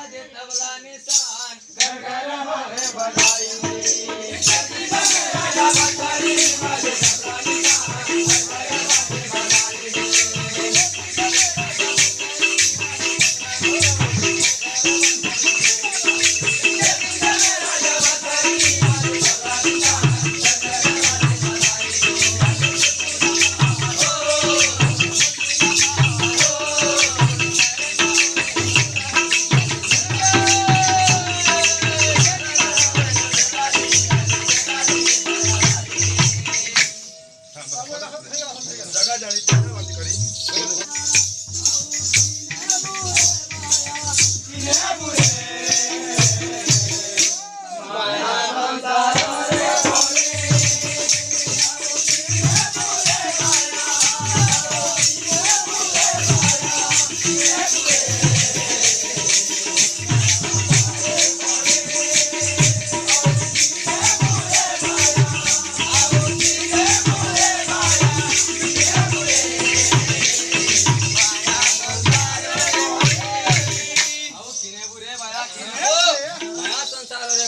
बाजे तबला निशान घर घर होवे बधाई राजा बधाई बाजे तबला निशान घर घर होवे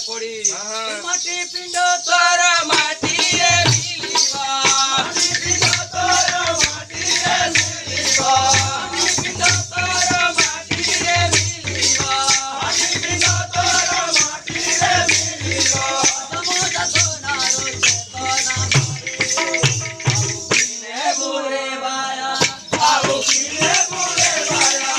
माटी पिंडो तोर माटी रे मिलीवा माटी पिंडो तोर माटी रे मिलीवा माटी पिंडो तोर माटी रे मिलीवा माटी पिंडो तोर माटी रे मिलीवा तमोदा सोनारो चेतना ने बुरे बाया आओ किने बुरे बाया